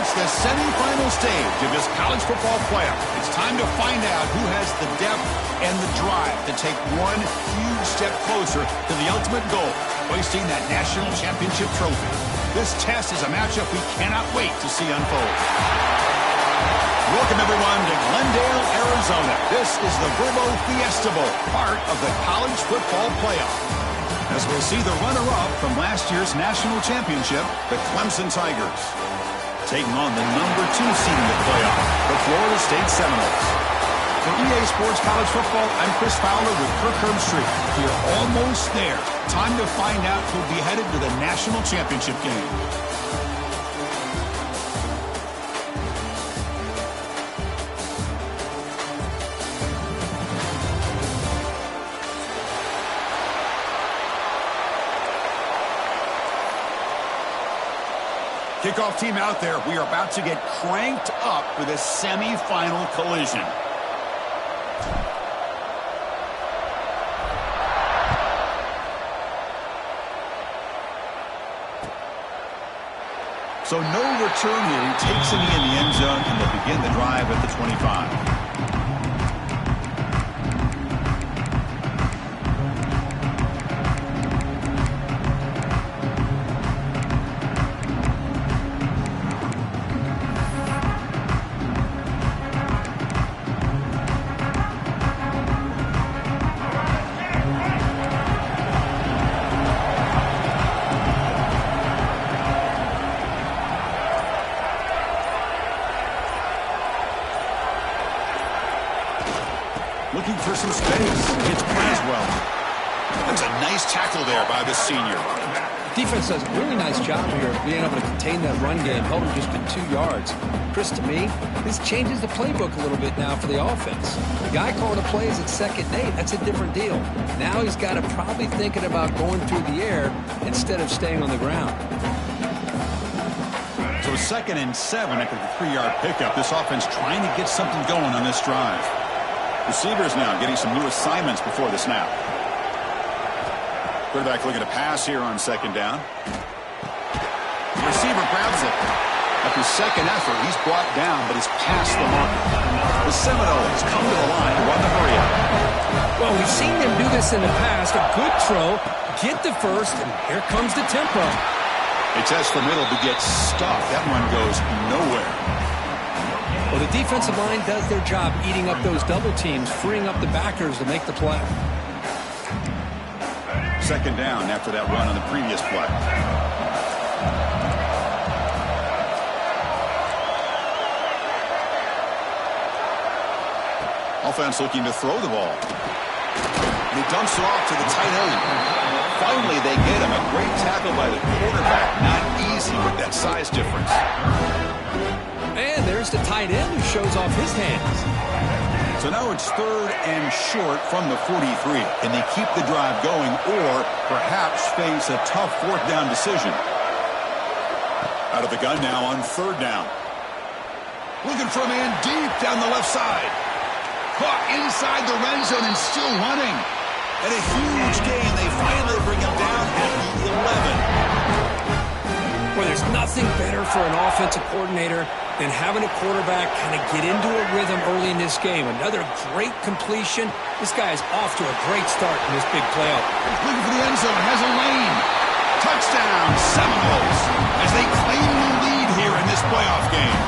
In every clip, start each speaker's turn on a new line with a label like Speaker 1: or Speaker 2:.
Speaker 1: reached the semifinal stage of this college football playoff. It's time to find out who has the depth and the drive to take one huge step closer to the ultimate goal, hoisting that national championship trophy. This test is a matchup we cannot wait to see unfold. Welcome, everyone, to Glendale, Arizona. This is the Verbo Fiesta Bowl, part of the college football playoff. As we'll see the runner-up from last year's national championship, the Clemson Tigers, taking on the number 2 seed in the playoff, the Florida State Seminoles. For EA Sports College Football, I'm Chris Fowler with Kirk Herbstreit. We're almost there. Time to find out who'll be headed to the national championship game. Kickoff team out there. We are about to get cranked up for this semifinal collision. So no return here. He takes it in the end zone, and they'll begin the drive at the 25. Looking for some space. It's Braswell. That's a nice tackle there by the senior.
Speaker 2: Defense does a really nice job here of being able to contain that run game, held him just to 2 yards. Chris, to me, this changes the playbook a little bit now for the offense. The guy calling the plays at 2nd and 8, that's a different deal. Now he's got to probably thinking about going through the air instead of staying on the ground.
Speaker 1: So 2nd and 7 after the 3-yard pickup. This offense trying to get something going on this drive. Receivers now getting some new assignments before the snap. Quarterback looking to pass here on 2nd down. The receiver grabs it. After 2nd effort, he's brought down, but he's past the mark. The Seminoles come to the line to run the hurry-up.
Speaker 2: Well, we've seen them do this in the past. A good throw, get the first, and here comes the tempo.
Speaker 1: They test the middle, but get stuck. That run goes nowhere.
Speaker 2: Well, the defensive line does their job eating up those double teams, freeing up the backers to make the play.
Speaker 1: 2nd down after that run on the previous play. Offense looking to throw the ball. He dumps it off to the tight end. Finally, they get him. A great tackle by the quarterback. Not easy with that size difference.
Speaker 2: And there's the tight end who shows off his hands.
Speaker 1: So now it's 3rd and short from the 43. Can they keep the drive going or perhaps face a tough 4th down decision? Out of the gun now on 3rd down. Looking for a man deep down the left side. Caught inside the red zone and still running. And a huge gain. They finally bring him down at the 11.
Speaker 2: Well, there's nothing better for an offensive coordinator than having a quarterback kind of get into a rhythm early in this game. Another great completion. This guy is off to a great start in this big playoff.
Speaker 1: Looking for the end zone. Has a lane. Touchdown, Seminoles, as they claim the lead here in this playoff game.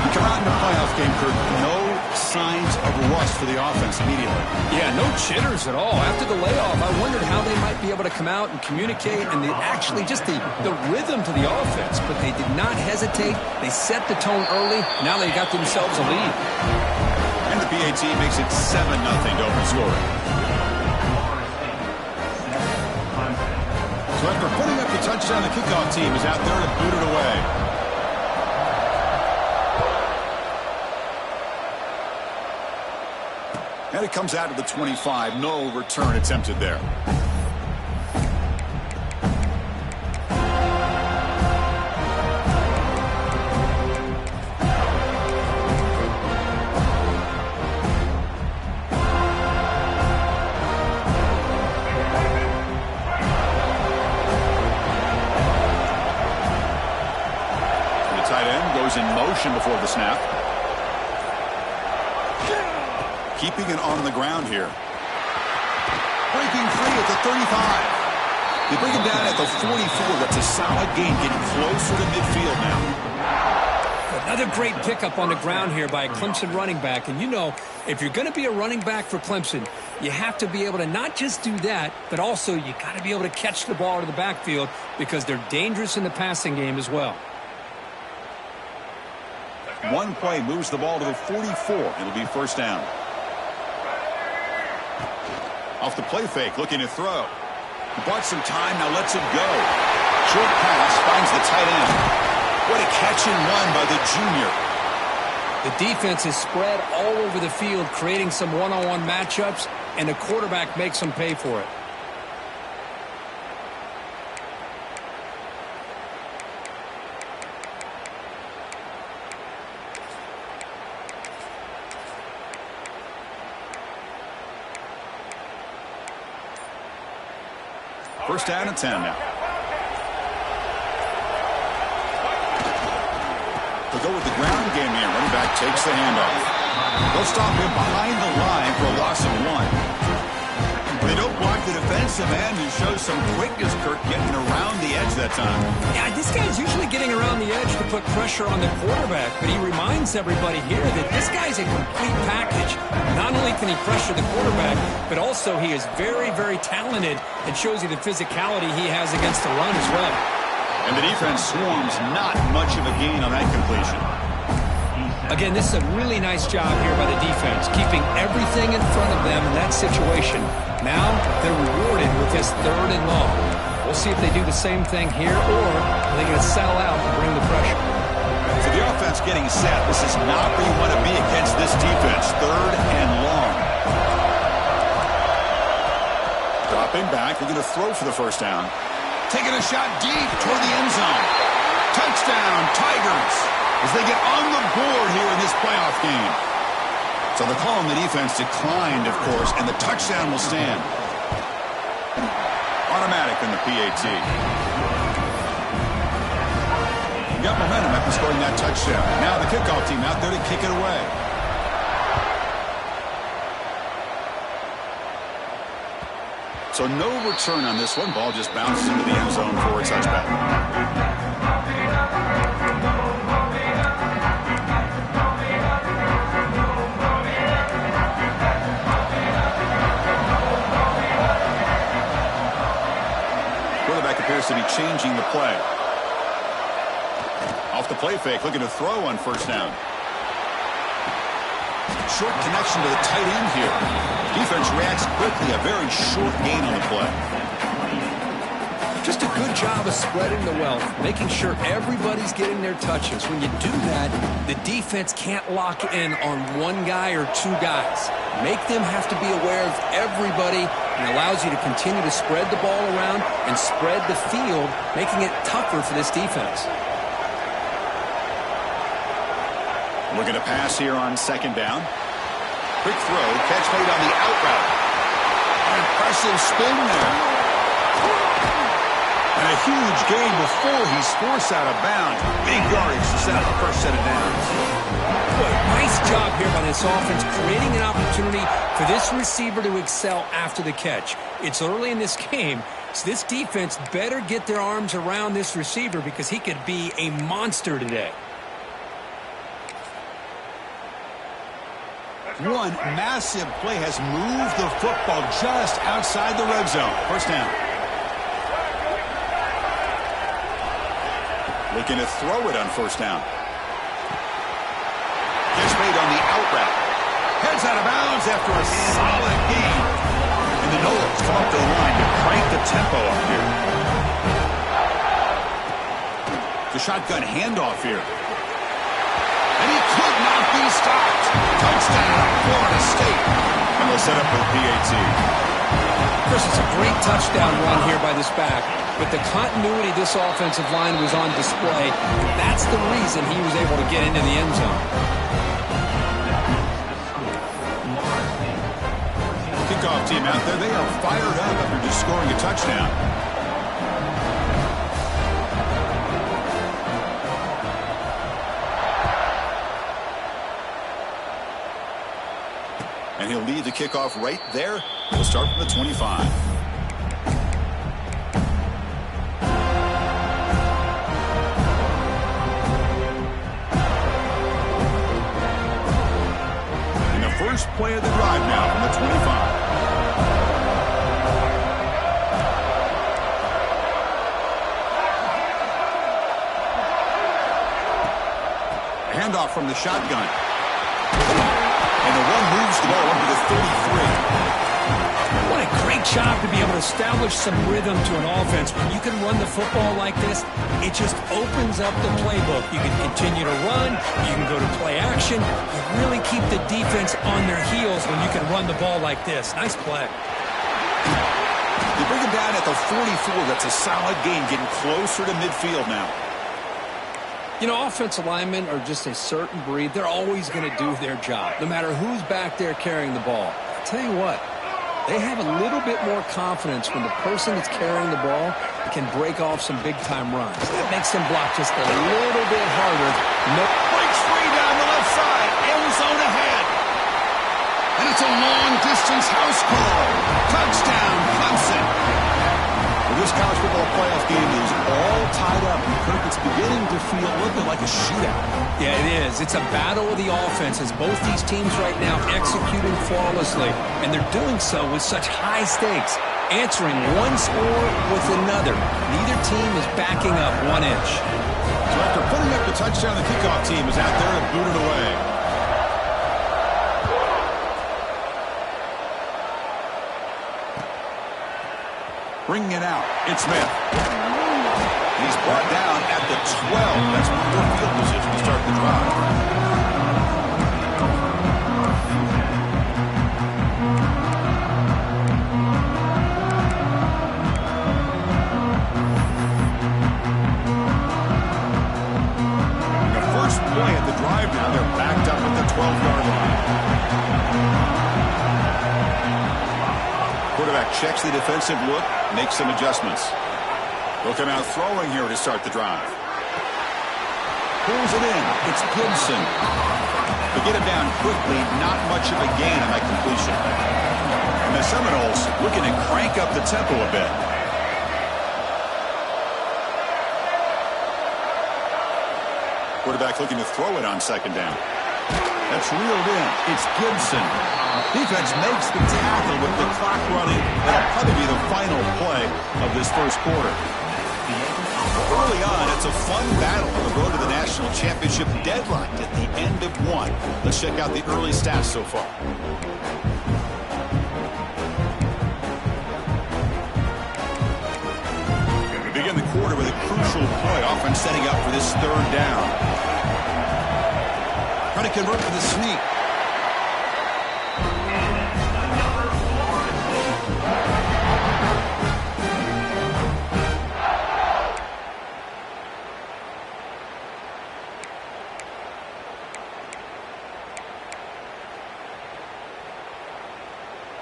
Speaker 1: We come out in the playoff game, Kirk. No signs of rust for the offense immediately.
Speaker 2: Yeah, no jitters at all. After the layoff, I wondered how they might be able to come out and communicate and just the rhythm to the offense. But they did not hesitate. They set the tone early. Now they got themselves a lead.
Speaker 1: And the PAT makes it 7-0 to open scoring. So after putting up the touchdown, the kickoff team is out there to boot it away. And it comes out to the 25. No return attempted there. Tight end, goes in motion before the snap. Keeping it on the ground here. Breaking free at the 35. They bring him down at the 44. That's a solid gain, getting closer to midfield now.
Speaker 2: Another great pickup on the ground here by a Clemson running back. And you know, if you're going to be a running back for Clemson, you have to be able to not just do that, but also you got to be able to catch the ball to the backfield because they're dangerous in the passing game as well.
Speaker 1: One play moves the ball to the 44. It'll be first down. Off the play fake, looking to throw. He bought some time, now lets it go. Short pass finds the tight end. What a catch and run by the junior.
Speaker 2: The defense is spread all over the field, creating some one-on-one matchups, and the quarterback makes them pay for it.
Speaker 1: First down and 10 now. They'll go with the ground game here. Running back takes the handoff. They'll stop him behind the line for a loss of 1. They don't block the defensive end, who shows some quickness, Kirk, getting around the edge that time.
Speaker 2: Yeah, this guy's usually getting around the edge to put pressure on the quarterback, but he reminds everybody here that this guy's a complete package. Not only can he pressure the quarterback, but also he is very, very talented and shows you the physicality he has against the run as well.
Speaker 1: And the defense swarms, not much of a gain on that completion.
Speaker 2: Again, this is a really nice job here by the defense, keeping everything in front of them in that situation. Now they're rewarded with this 3rd and long. We'll see if they do the same thing here, or are they going to settle out and bring the pressure.
Speaker 1: So the offense getting set. This is not where you want to be against this defense. 3rd and long. Dropping back. They're going to throw for the first down. Taking a shot deep toward the end zone. Touchdown, Tigers, as they get on the board here in this playoff game. So the call on the defense declined, of course, and the touchdown will stand. Automatic in the PAT. Got momentum after scoring that touchdown. Now the kickoff team out there to kick it away. So no return on this one. Ball just bounces into the end zone for a touchback. Quarterback appears to be changing the play. Off the play fake, looking to throw on first down. Short connection to the tight end here. Defense reacts quickly. A very short gain on the play.
Speaker 2: Just a good job of spreading the wealth, making sure everybody's getting their touches. When you do that, the defense can't lock in on one guy or two guys. Make them have to be aware of everybody, and allows you to continue to spread the ball around and spread the field, making it tougher for this defense.
Speaker 1: Looking to pass here on second down. Quick throw, catch made on the out route. An impressive spin there. And a huge gain before he's forced out of bounds. Big yardage to set up the first set of downs.
Speaker 2: Boy, nice job here by this offense, creating an opportunity for this receiver to excel after the catch. It's early in this game, so this defense better get their arms around this receiver because he could be a monster today.
Speaker 1: One massive play has moved the football just outside the red zone. First down. Looking to throw it on first down. Catch made on the out route. Heads out of bounds after a solid gain. And the Noles come up to the line to crank the tempo up here. The shotgun handoff here. And he could not be stopped. Touchdown, Florida State. And they'll set up with PAT.
Speaker 2: Chris, it's a great touchdown run here by this back. But the continuity of this offensive line was on display. That's the reason he was able to get into the end zone.
Speaker 1: Kickoff team out there. They are fired up after just scoring a touchdown. he'll lead the kickoff right there. We'll start from the 25. First play of the drive now from the 25. Handoff from the shotgun. And the one moves the ball up to the 33.
Speaker 2: What a great job to be able to establish some rhythm to an offense. When you can run the football like this, it just opens up the playbook. You can continue to run. You can go to play action. You really keep the defense on their heels when you can run the ball like this. Nice play.
Speaker 1: They bring him down at the 44. That's a solid gain, getting closer to midfield now.
Speaker 2: You know, offensive linemen are just a certain breed. They're always going to do their job, no matter who's back there carrying the ball. I'll tell you what. They have a little bit more confidence when the person that's carrying the ball can break off some big-time runs. That makes them block just a little bit harder.
Speaker 1: Breaks free down the left side. End zone ahead. And it's a long-distance house call. Touchdown, Clemson. Well, this college football playoff game is all tied up. Kirk, it's beginning to feel a little bit like a shootout.
Speaker 2: Yeah, it is. It's a battle of the offenses. Both these teams right now executing flawlessly, and they're doing so with such high stakes, answering one score with another. Neither team is backing up 1 inch.
Speaker 1: So after putting up the touchdown, the kickoff team is out there and booted away. Bringing it out, it's Smith. He's brought down at the 12. That's poor field position to start the drive. The first play at the drive now, they're backed up at the 12-yard line. Quarterback checks the defensive look, makes some adjustments. Looking out throwing here to start the drive. Pulls it in. It's Gibson. They get him down quickly. Not much of a gain on that completion. And the Seminoles looking to crank up the tempo a bit. Quarterback looking to throw it on second down. That's reeled in. It's Gibson. Defense makes the tackle with the clock running. That'll probably be the final play of this first quarter. Early on, it's a fun battle on the road to the national championship, deadlocked at the end of one. Let's check out the early stats so far. We begin the quarter with a crucial play. Offense setting up for this third down. Trying to convert with a sneak.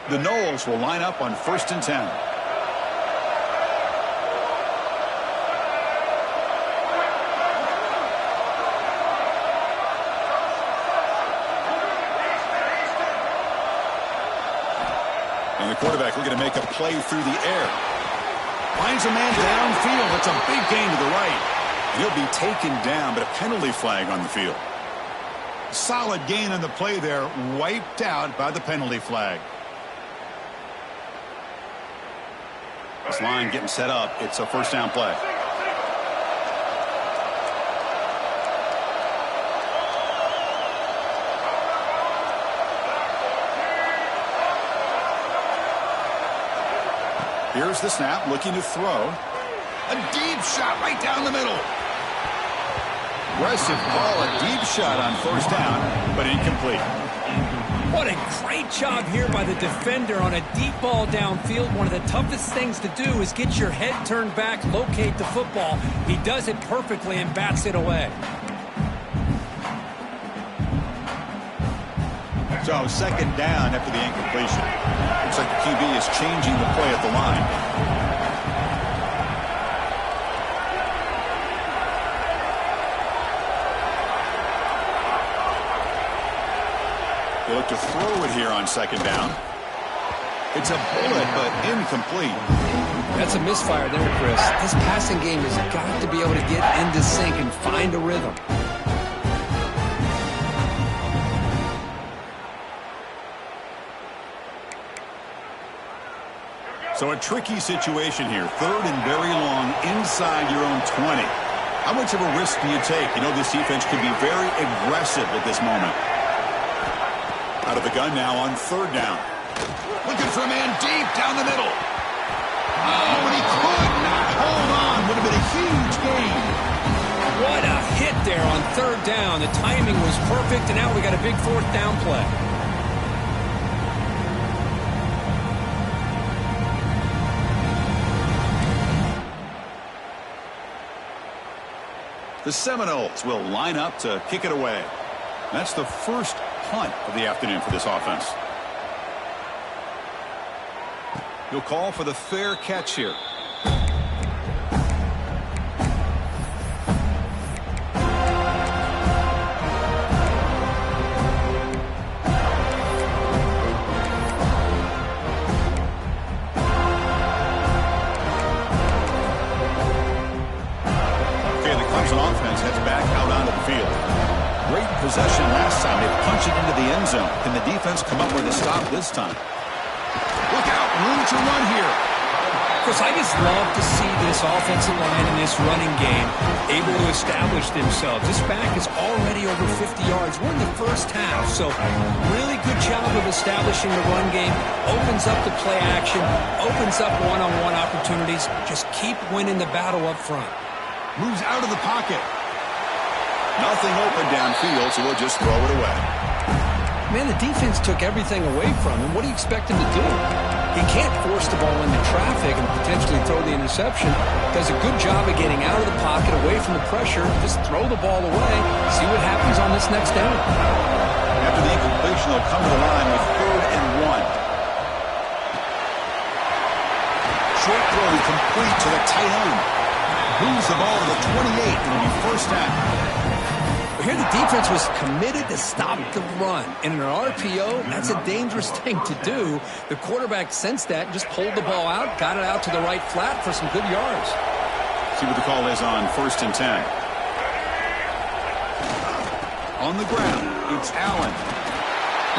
Speaker 1: The Noles will line up on 1st and 10. And the quarterback looking to make a play through the air. Finds a man downfield. It's a big gain to the right. He'll be taken down, but a penalty flag on the field. Solid gain on the play there, wiped out by the penalty flag. This line getting set up. It's a first down play. Here's the snap, looking to throw. A deep shot right down the middle. Aggressive ball, a deep shot on first down, but incomplete.
Speaker 2: What a great job here by the defender on a deep ball downfield. One of the toughest things to do is get your head turned back, locate the football. He does it perfectly and bats it away.
Speaker 1: So second down after the incompletion. Looks like the QB is changing the play at the line. They look to throw it here on second down. It's a bullet, but incomplete.
Speaker 2: That's a misfire there, Chris. This passing game has got to be able to get into sync and find a rhythm.
Speaker 1: So a tricky situation here. Third and very long inside your own 20. How much of a risk do you take? You know, this defense could be very aggressive at this moment. Out of the gun now on third down. Looking for a man deep down the middle. Oh, and he could not hold on. Would have been a huge gain.
Speaker 2: What a hit there on third down. The timing was perfect, and now we got a big fourth down play.
Speaker 1: The Seminoles will line up to kick it away. That's the first punt of the afternoon for this offense. He'll call for the fair catch here. Possession last time. They punched it into the end zone. Can the defense come up with a stop this time? Look out. Room to run here.
Speaker 2: Chris, I just love to see this offensive line in this running game able to establish themselves. This back is already over 50 yards. We're in the first half, so really good job of establishing the run game. Opens up the play action. Opens up one-on-one opportunities. Just keep winning the battle up front.
Speaker 1: Moves out of the pocket. Nothing open downfield, so we'll just throw it away.
Speaker 2: Man, the defense took everything away from him. What do you expect him to do? He can't force the ball into traffic and potentially throw the interception. Does a good job of getting out of the pocket, away from the pressure. Just throw the ball away. See what happens on this next down.
Speaker 1: After the incompletion, they'll come to the line with 3rd and 1. Short throw complete to the tight end. Moves the ball to the 28. It'll be first down.
Speaker 2: Here the defense was committed to stop the run. And in an RPO, that's a dangerous thing to do. The quarterback sensed that and just pulled the ball out, got it out to the right flat for some good yards.
Speaker 1: See what the call is on 1st and 10. On the ground, it's Allen.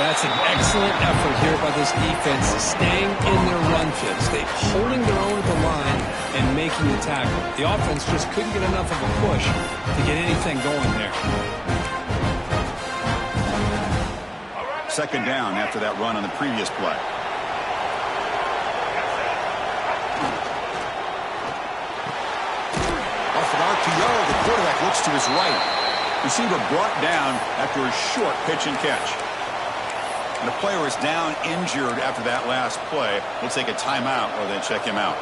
Speaker 2: That's an excellent effort here by this defense, staying in their run fits. They're holding their own at the line and making the tackle. The offense just couldn't get enough of a push to get anything going there.
Speaker 1: Second down after that run on the previous play. Off an RPO, the quarterback looks to his right. Receiver brought down after a short pitch and catch. And the player is down injured after that last play. We'll take a timeout or then check him out.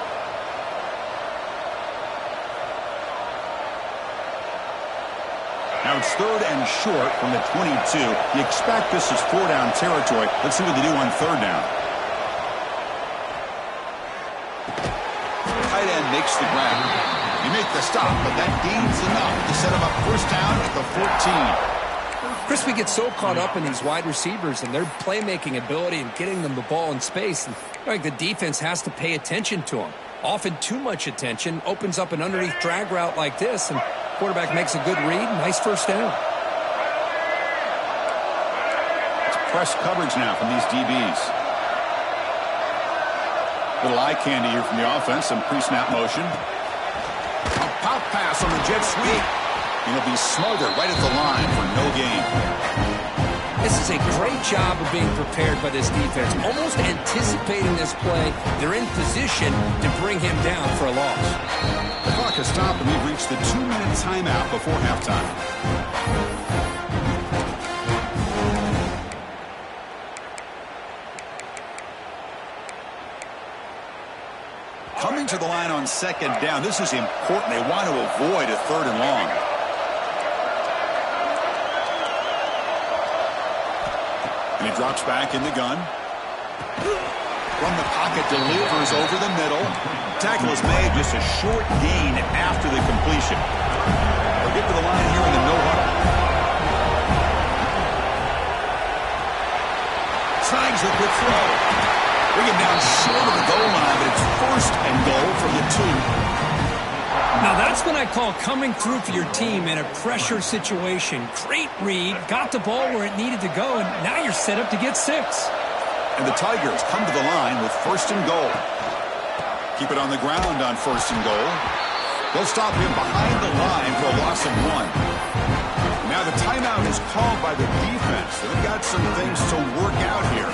Speaker 1: Now it's 3rd and short from the 22. You expect this is 4-down territory. Let's see what they do on 3rd down. Tight end makes the grab. You make the stop, but that gains enough to set him up first down at the 14.
Speaker 2: Chris, we get so caught up in these wide receivers and their playmaking ability and getting them the ball in space. And like the defense has to pay attention to them. Often too much attention opens up an underneath drag route like this, and quarterback makes a good read. Nice first down.
Speaker 1: It's press coverage now from these DBs. Little eye candy here from the offense. Some pre-snap motion. A pop pass on the jet sweep. And he'll be smothered right at the line for no gain.
Speaker 2: This is a great job of being prepared by this defense. Almost anticipating this play. They're in position to bring him down for a loss.
Speaker 1: The clock has stopped, and we've reached the 2-minute timeout before halftime. Coming to the line on second down. This is important. They want to avoid a 3rd and long. And he drops back in the gun. From the pocket, delivers over the middle. Tackle is made, just a short gain after the completion. They'll get to the line here in the no huddle. short of the goal line, but it's first and goal from the 2.
Speaker 2: Now that's what I call coming through for your team in a pressure situation. Great read, got the ball where it needed to go, and now you're set up to get 6.
Speaker 1: And the Tigers come to the line with first and goal. Keep it on the ground on first and goal. They'll stop him behind the line for a loss of 1. Now the timeout is called by the defense. They've got some things to work out here.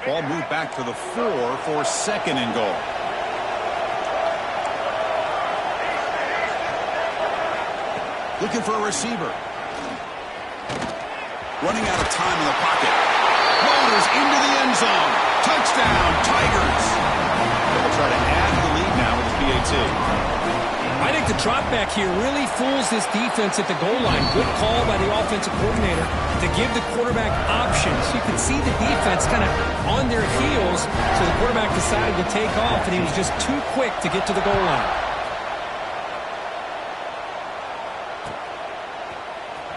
Speaker 1: Ball moved back to the 4 for second and goal. Looking for a receiver. Running out of time in the pocket. Ball is into the end zone. Touchdown, Tigers. They'll try to add the lead now with the PAT.
Speaker 2: I think the drop back here really fools this defense at the goal line. Good call by the offensive coordinator to give the quarterback options. You can see the defense kind of on their heels, so the quarterback decided to take off, and he was just too quick to get to the goal line.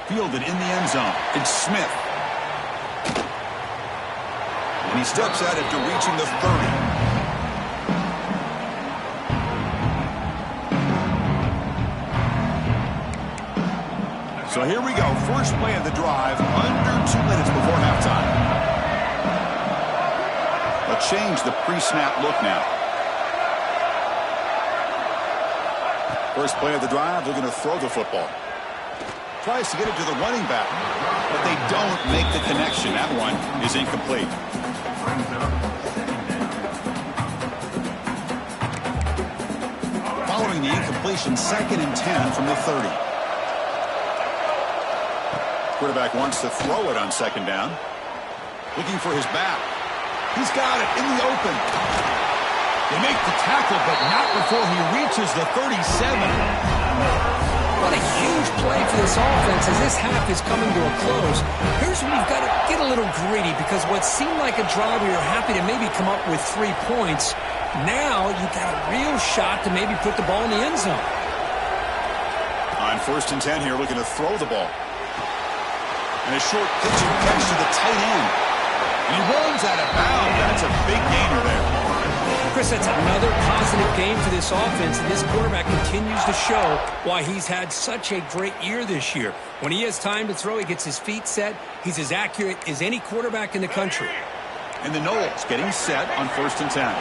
Speaker 1: Fielded in the end zone. It's Smith. And he steps out after reaching the 30. So here we go. First play of the drive, under 2 minutes before halftime. They'll change the pre-snap look now. First play of the drive, they're going to throw the football. Tries to get it to the running back, but they don't make the connection. That one is incomplete. Following the incompletion, 2nd and 10 from the 30. Quarterback wants to throw it on 2nd down. Looking for his back. He's got it in the open. They make the tackle, but not before he reaches the 37.
Speaker 2: What a huge play for this offense as this half is coming to a close. Here's where you've got to get a little greedy, because what seemed like a drive where you're happy to maybe come up with 3 points, now you've got a real shot to maybe put the ball in the end zone.
Speaker 1: On 1st and 10 here, looking to throw the ball. And a short pitch and catch to the tight end. And he runs out of bounds. That's a big gainer there.
Speaker 2: Chris, that's another positive game for this offense, and this quarterback continues to show why he's had such a great year this year. When he has time to throw, he gets his feet set. He's as accurate as any quarterback in the country.
Speaker 1: And the Noles getting set on 1st and 10.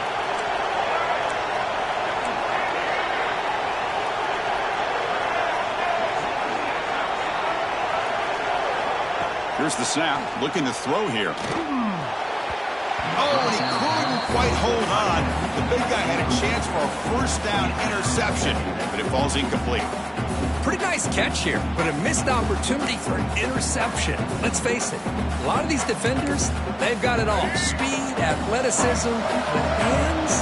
Speaker 1: Here's the snap, looking to throw here. Oh, and he couldn't quite hold on. The big guy had a chance for a 1st down interception, but it falls incomplete.
Speaker 2: Pretty nice catch here, but a missed opportunity for an interception. Let's face it, a lot of these defenders, they've got it all. Speed, athleticism, but hands,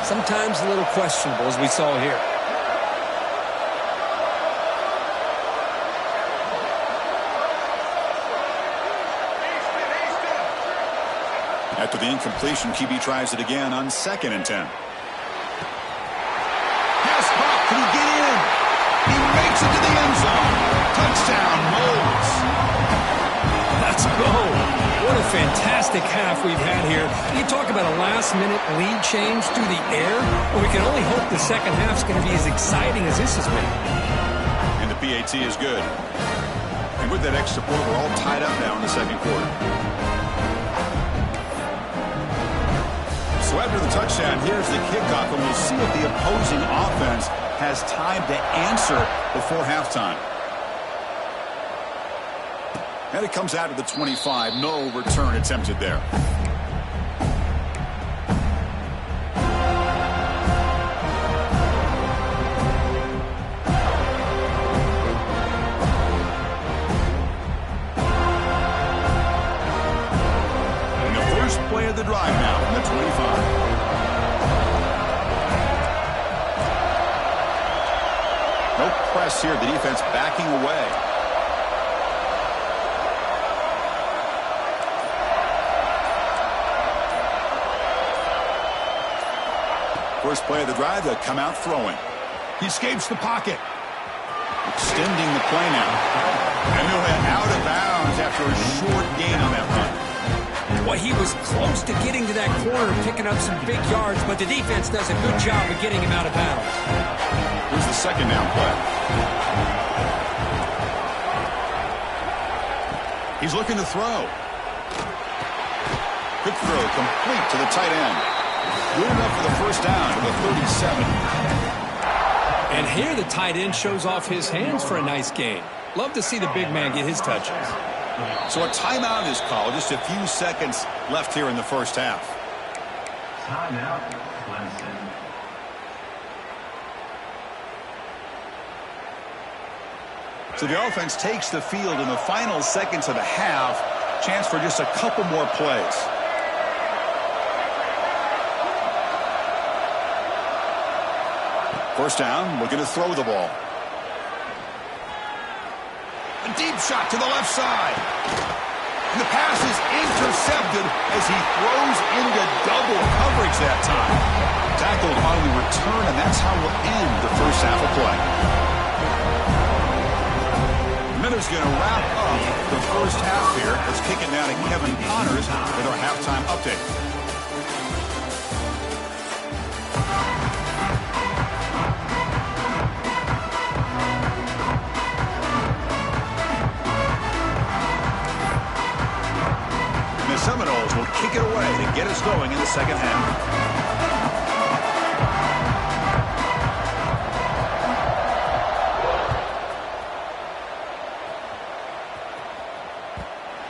Speaker 2: sometimes a little questionable, as we saw here.
Speaker 1: After the incompletion, QB tries it again on 2nd and 10. Pass caught. Can he get in? He makes it to the end zone. Touchdown, Noles.
Speaker 2: Let's go. What a fantastic half we've had here. You talk about a last-minute lead change through the air. Well, we can only hope the second half's going to be as exciting as this has been.
Speaker 1: And the PAT is good. And with that extra point, we're all tied up now in the 2nd quarter. So after the touchdown, here's the kickoff, and we'll see if the opposing offense has time to answer before halftime. And it comes out of the 25. No return attempted there. And the first play of the drive now on the 25. No press here. The defense backing away. First play of the drive, they'll come out throwing. He escapes the pocket. extending the play now. And he'll head out of bounds after a short gain on that run.
Speaker 2: Well, he was close to getting to that corner, picking up some big yards, but the defense does a good job of getting him out of bounds.
Speaker 1: Here's the second down play. He's looking to throw. Quick throw, complete to the tight end. Good enough for the first down to the 37.
Speaker 2: And here the tight end shows off his hands for a nice gain. Love to see the big man get his touches.
Speaker 1: So a timeout is called. Just a few seconds left here in the first half.
Speaker 3: Timeout, Clemson.
Speaker 1: So the offense takes the field in the final seconds of the half. Chance for just a couple more plays. First down, looking to throw the ball. A deep shot to the left side. And the pass is intercepted as he throws into double coverage that time. Tackled on the return, and that's how we'll end the first half of play. Miller's going to wrap up the first half here. Let's kick it down to Kevin Connors with our halftime update. The Seminoles will kick it away to get us going in the second half.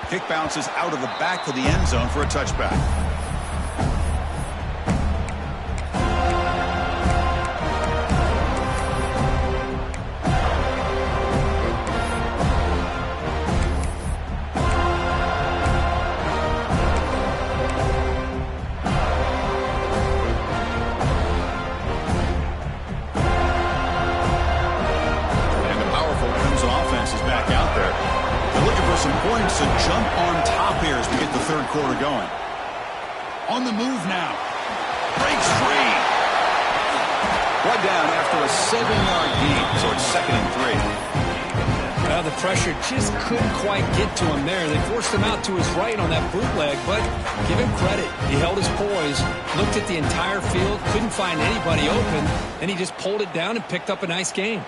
Speaker 1: Kick bounces out of the back of the end zone for a touchback. And the powerful Clemson offense is back out there. They're looking for some points to jump on top here as we get the third quarter going. On the move now. Breaks free. Brought down after a 7-yard gain, so it's 2nd and 3.
Speaker 2: Well, the pressure just couldn't quite get to him there. They forced him out to his right on that bootleg, but give him credit. He held his poise, looked at the entire field, couldn't find anybody open, and he just pulled it down and picked up a nice gain.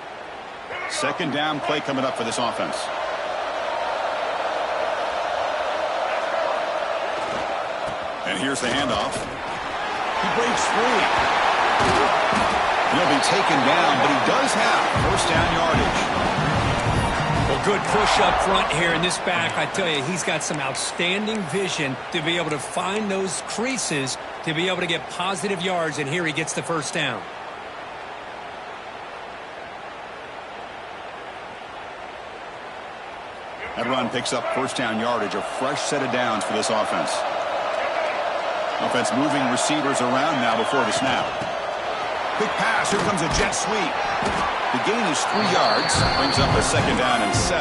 Speaker 1: Second down play coming up for this offense. And here's the handoff. He breaks free. He'll be taken down, but he does have first down yardage.
Speaker 2: Well, good push up front here in this back. I tell you, he's got some outstanding vision to be able to find those creases, to be able to get positive yards, and here he gets the first down.
Speaker 1: That run picks up first down yardage, a fresh set of downs for this offense. Offense moving receivers around now before the snap. Quick pass. Here comes a jet sweep. The gain is 3 yards. Brings up a second down and 7.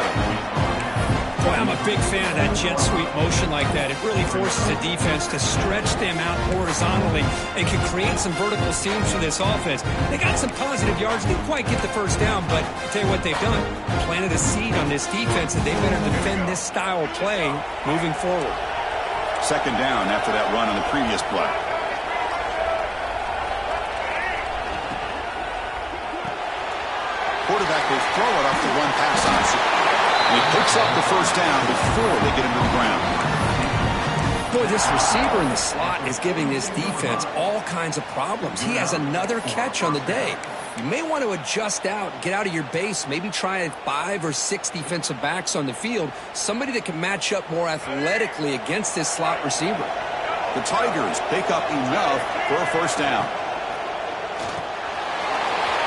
Speaker 2: Boy, I'm a big fan of that jet sweep motion like that. It really forces the defense to stretch them out horizontally and can create some vertical seams for this offense. They got some positive yards. Didn't quite get the first down, but I'll tell you what they've done. Planted a seed on this defense, and they better defend this style of play moving forward.
Speaker 1: Second down after that run on the previous play. Quarterback will throw it off the one pass option. And he picks up the first down before they get him to the ground.
Speaker 2: Boy, this receiver in the slot is giving this defense all kinds of problems. He has another catch on the day. You may want to adjust out, get out of your base, maybe try 5 or 6 defensive backs on the field, somebody that can match up more athletically against this slot receiver.
Speaker 1: The Tigers pick up enough for a first down.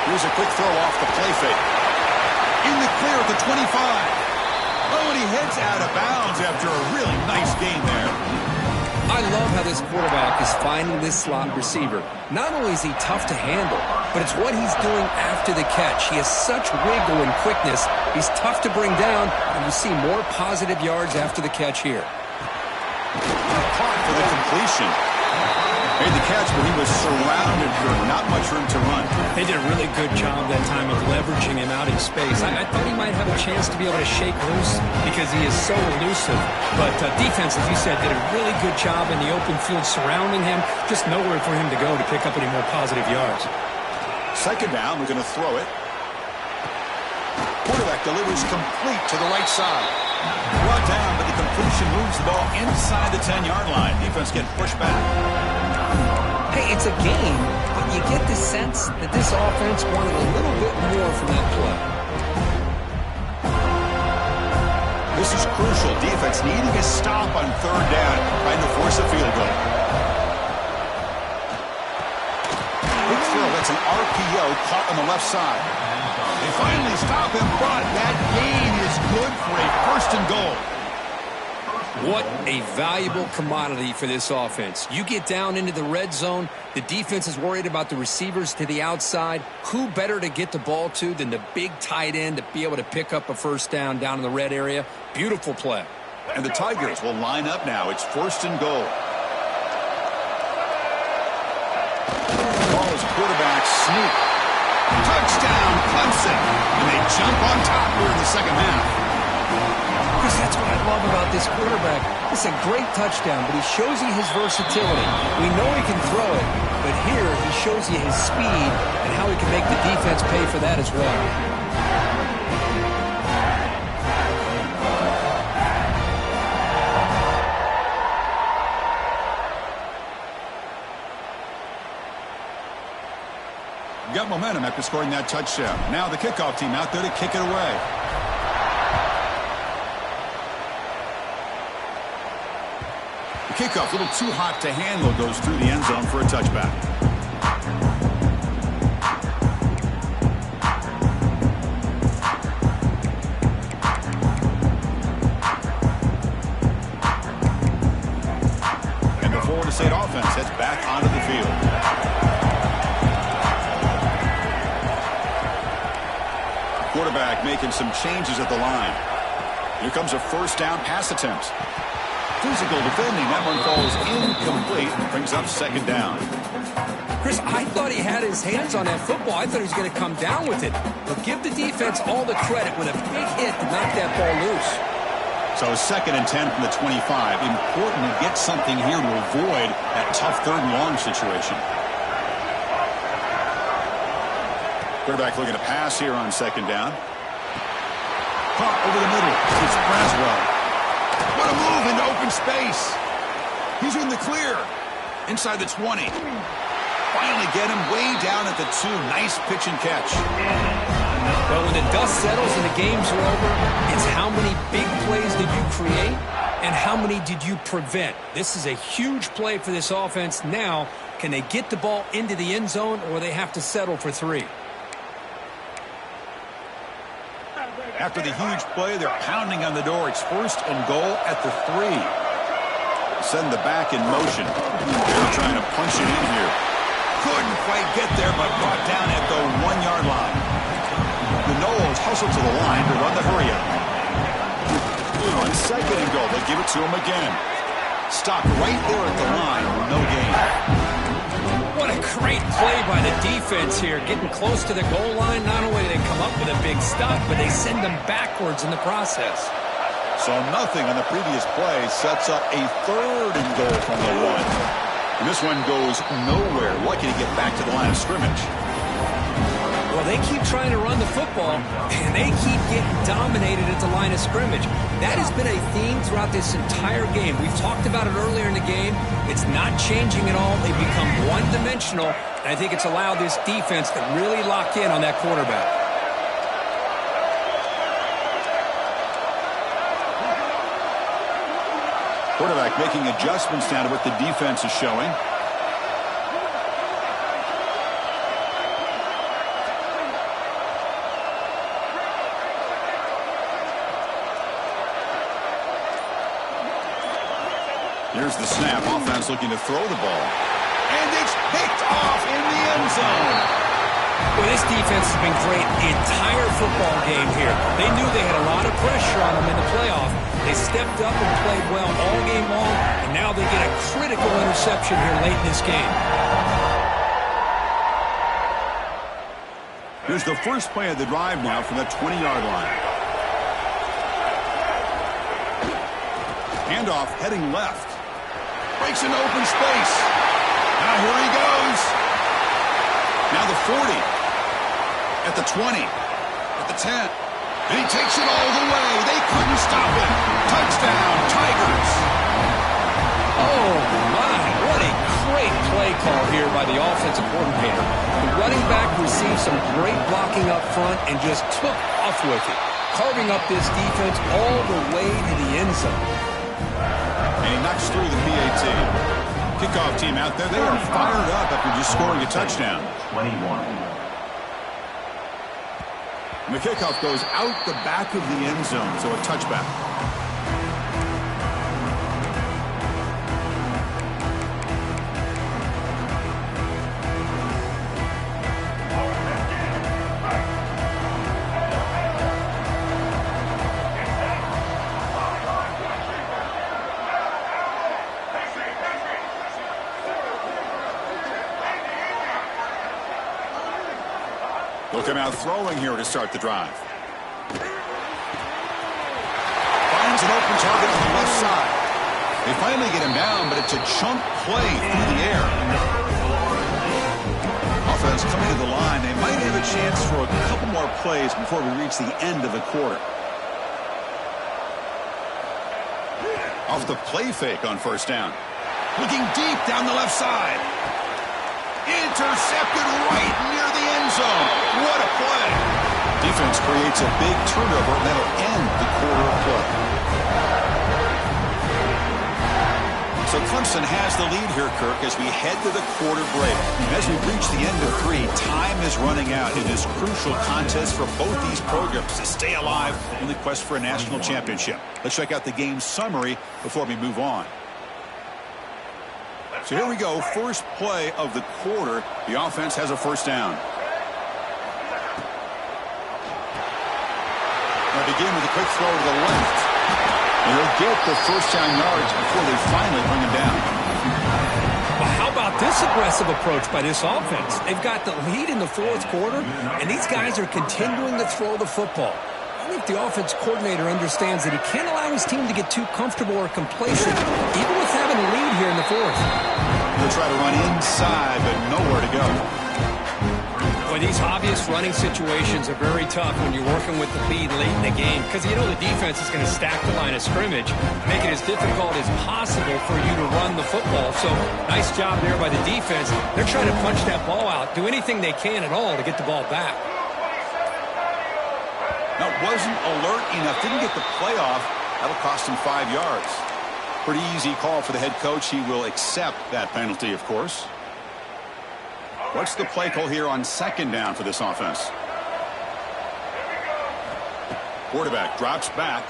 Speaker 1: Here's a quick throw off the play fake. In the clear at the 25. Oh, and he heads out of bounds after a really nice gain there.
Speaker 2: I love how this quarterback is finding this slot receiver. Not only is he tough to handle, but it's what he's doing after the catch. He has such wiggle and quickness. He's tough to bring down, and you see more positive yards after the catch here.
Speaker 1: Caught for the completion. Made the catch, but he was surrounded for not much room to run.
Speaker 2: They did a really good job that time of leveraging him out in space. I thought he might have a chance to be able to shake loose because he is so elusive. But defense, as you said, did a really good job in the open field surrounding him. Just nowhere for him to go to pick up any more positive yards.
Speaker 1: Second down, we're going to throw it. Quarterback delivers complete to the right side. Brought down, but the completion moves the ball inside the 10-yard line. Defense getting pushed back.
Speaker 2: Hey, it's a game, but you get the sense that this offense wanted a little bit more from that play.
Speaker 1: This is crucial. Defense needing a stop on third down, trying to force a field goal. Big throw. That's an RPO caught on the left side. They finally stop him, but that gain is good for a first and goal.
Speaker 2: What a valuable commodity for this offense. You get down into the red zone, the defense is worried about the receivers to the outside. Who better to get the ball to than the big tight end to be able to pick up a first down in the red area? Beautiful play.
Speaker 1: And the Tigers will line up now. It's first and goal. Ball is quarterback sneak. Touchdown, Clemson. And they jump on top here in the second half.
Speaker 2: Chris, that's what I love about this quarterback. It's a great touchdown, but he shows you his versatility. We know he can throw it, but here he shows you his speed and how he can make the defense pay for that as well.
Speaker 1: Got momentum after scoring that touchdown. Now the kickoff team out there to kick it away. The kickoff, a little too hot to handle, goes through the end zone for a touchback. And the Florida State offense heads back onto the field. Quarterback making some changes at the line. Here comes a first down pass attempt. Physical defending. That one falls incomplete and brings up second down.
Speaker 2: Chris, I thought he had his hands on that football. I thought he was going to come down with it. But give the defense all the credit with a big hit to knock that ball loose.
Speaker 1: So second and 10 from the 25. Important to get something here to avoid that tough third and long situation. Quarterback looking to pass here on second down. Caught over the middle. It's Braswell. What a move into open space. He's in the clear. Inside the 20. Finally get him way down at the 2. Nice pitch and catch.
Speaker 2: Well, when the dust settles and the games are over, it's how many big plays did you create and how many did you prevent? This is a huge play for this offense. Now, can they get the ball into the end zone or they have to settle for 3?
Speaker 1: After the huge play, they're pounding on the door. It's first and goal at the 3. Send the back in motion. They're trying to punch it in here. Couldn't quite get there, but brought down at the 1-yard line. The Noles hustle to the line to run the hurry-up. On second and goal, they give it to him again. Stopped right there at the line. No gain.
Speaker 2: What a great play by the defense here. Getting close to the goal line, not only do they come up with a big stop, but they send them backwards in the process.
Speaker 1: So nothing on the previous play sets up a third and goal from the 1. And this one goes nowhere. Lucky to get back to the line of scrimmage.
Speaker 2: Well, they keep trying to run the football, and they keep getting dominated at the line of scrimmage. That has been a theme throughout this entire game. We've talked about it earlier in the game. It's not changing at all. They've become one-dimensional, and I think it's allowed this defense to really lock in on that quarterback.
Speaker 1: Quarterback making adjustments now to what the defense is showing. Here's the snap. Offense looking to throw the ball. And it's picked off in the end zone.
Speaker 2: Well, this defense has been great the entire football game here. They knew they had a lot of pressure on them in the playoff. They stepped up and played well all game long, and now they get a critical interception. interception here late in this game.
Speaker 1: Here's the first play of the drive now from the 20-yard line. Handoff heading left. Breaks into open space. Now here he goes. Now the 40. At the 20. At the 10. And he takes it all the way. They couldn't stop him. Touchdown, Tigers.
Speaker 2: Oh, my. What a great play call here by the offensive coordinator. The running back received some great blocking up front and just took off with it, carving up this defense all the way to the end zone.
Speaker 1: And he knocks through the PAT. Kickoff team out there, they are fired up after just scoring a touchdown.
Speaker 3: 21.
Speaker 1: And the kickoff goes out the back of the end zone, so a touchback. Look him out throwing here to start the drive. Finds an open target on the left side. They finally get him down, but it's a chunk play through the air. Offense coming to the line. They might have a chance for a couple more plays before we reach the end of the quarter. Off the play fake on first down. Looking deep down the left side. Intercepted right near the end zone. What a play. Defense creates a big turnover, and that'll end the quarter of play. So Clemson has the lead here, Kirk, as we head to the quarter break. As we reach the end of 3, time is running out in this crucial contest for both these programs to stay alive in the quest for a national championship. Let's check out the game summary before we move on. So here we go, first play of the quarter. The offense has a first down. Now begin with a quick throw to the left. And they'll get the first down yards before they finally bring him down.
Speaker 2: Well, how about this aggressive approach by this offense? They've got the lead in the fourth quarter, and these guys are continuing to throw the football. I think the offense coordinator understands that he can't allow his team to get too comfortable or complacent, even with having a lead here in the fourth.
Speaker 1: He'll try to run inside, but nowhere to go.
Speaker 2: Well, these obvious running situations are very tough when you're working with the lead late in the game, because you know the defense is going to stack the line of scrimmage, make it as difficult as possible for you to run the football. So nice job there by the defense. They're trying to punch that ball out, do anything they can at all to get the ball back.
Speaker 1: Now, wasn't alert enough, didn't get the play off. That'll cost him 5 yards. Pretty easy call for the head coach. He will accept that penalty, of course. What's the play call here on second down for this offense? Quarterback drops back.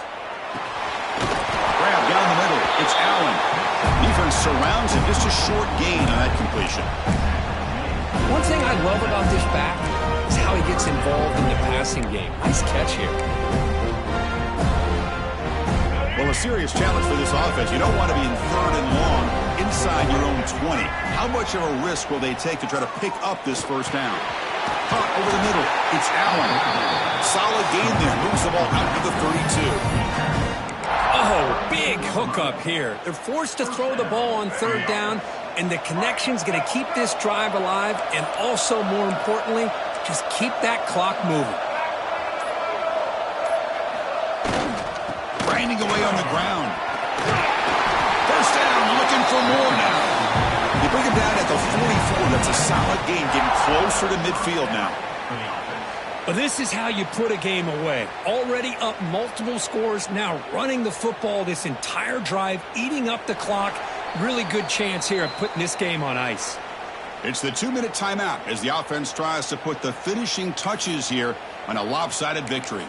Speaker 1: Grab down the middle. It's Allen. Defense surrounds him. Just a short gain on that completion.
Speaker 2: One thing I love about this back is how he gets involved in the passing game. Nice catch here.
Speaker 1: Well, a serious challenge for this offense. You don't want to be in third and long inside your own 20. How much of a risk will they take to try to pick up this first down? Caught over the middle. It's Allen. Solid gain there. Moves the ball out to the 32.
Speaker 2: Oh, big hookup here. They're forced to throw the ball on third down, and the connection's going to keep this drive alive, and also, more importantly, just keep that clock moving.
Speaker 1: Grinding away on the ground. First down, looking for more now. They bring him down at the 44. That's a solid gain, getting closer to midfield now.
Speaker 2: But this is how you put a game away. Already up multiple scores, now running the football this entire drive, eating up the clock. Really good chance here of putting this game on ice.
Speaker 1: It's the 2-minute timeout as the offense tries to put the finishing touches here on a lopsided victory.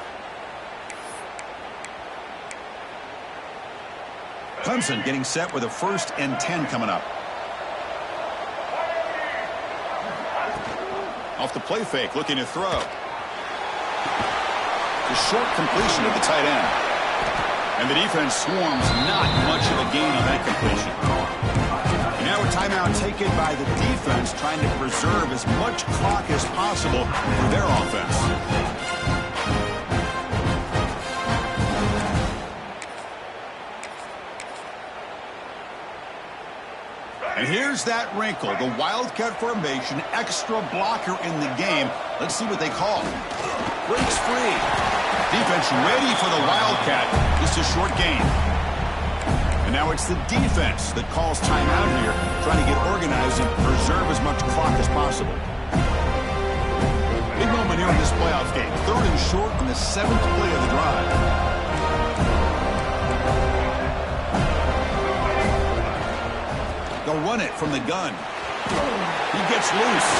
Speaker 1: Clemson getting set with a 1st and 10 coming up. Off the play fake, looking to throw. The short completion of the tight end. And the defense swarms, not much of a gain on that completion. And now a now taken by the defense, trying to preserve as much clock as possible for their offense. And here's that wrinkle, the Wildcat formation, extra blocker in the game. Let's see what they call. Breaks free. Defense ready for the Wildcat. Just a short gain. And now it's the defense that calls timeout here, trying to get organized and preserve as much clock as possible. Big moment here in this playoff game. 3rd and short on the 7th play of the drive. They'll run it from the gun. He gets loose.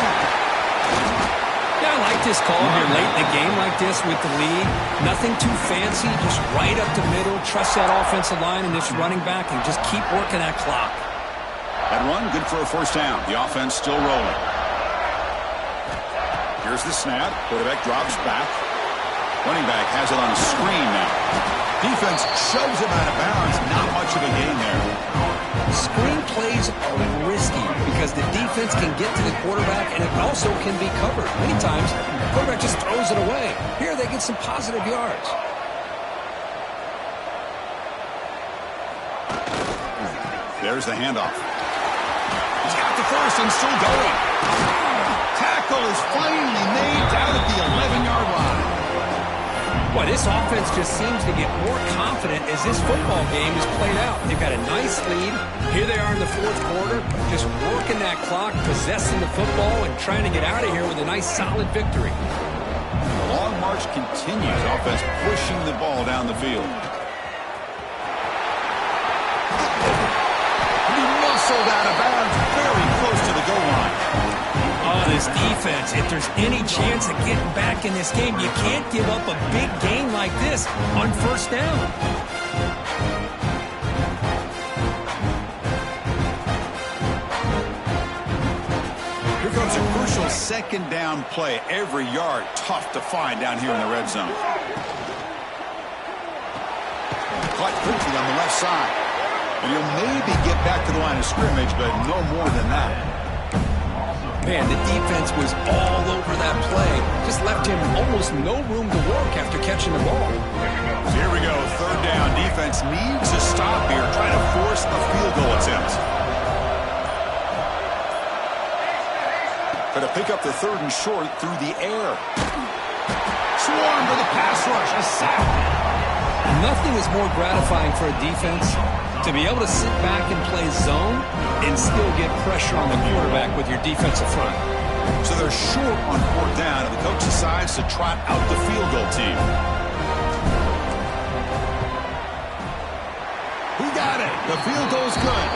Speaker 2: Yeah, I like this call here late in the game like this with the lead. Nothing too fancy, just right up the middle. Trust that offensive line and this running back and just keep working that clock.
Speaker 1: That run, good for a 1st down. The offense still rolling. Here's the snap. Quarterback drops back. Running back has it on a screen now. Defense shoves him out of bounds. Not much of a gain there.
Speaker 2: Screen plays are risky because the defense can get to the quarterback and it also can be covered. Many times, the quarterback just throws it away. Here, they get some positive yards.
Speaker 1: There's the handoff. He's got the first and still going. Tackle is finally made down at the 11-yard line.
Speaker 2: Boy, this offense just seems to get more confident as this football game is played out. They've got a nice lead. Here they are in the 4th quarter, just working that clock, possessing the football, and trying to get out of here with a nice, solid victory.
Speaker 1: The long march continues. Offense pushing the ball down the field. He muscled out of bounds, very close to the goal line.
Speaker 2: Oh, this defense, if there's any chance of getting back in this game, you can't give up a big game like this on 1st down.
Speaker 1: Here comes a crucial 2nd down play. Every yard tough to find down here in the red zone. Caught quickly on the left side. And he'll maybe get back to the line of scrimmage, but no more than that.
Speaker 2: Man, the defense was all over that play. Just left him almost no room to work after catching the ball.
Speaker 1: So here we go, 3rd down. Defense needs a stop here, trying to force a field goal attempt. Going to pick up the 3rd and short through the air. Swarm for the pass rush, a sack.
Speaker 2: Nothing is more gratifying for a defense to be able to sit back and play zone and still get pressure on the quarterback with your defensive front.
Speaker 1: So they're short on 4th down, and the coach decides to trot out the field goal team. Who got it? The field goal's good.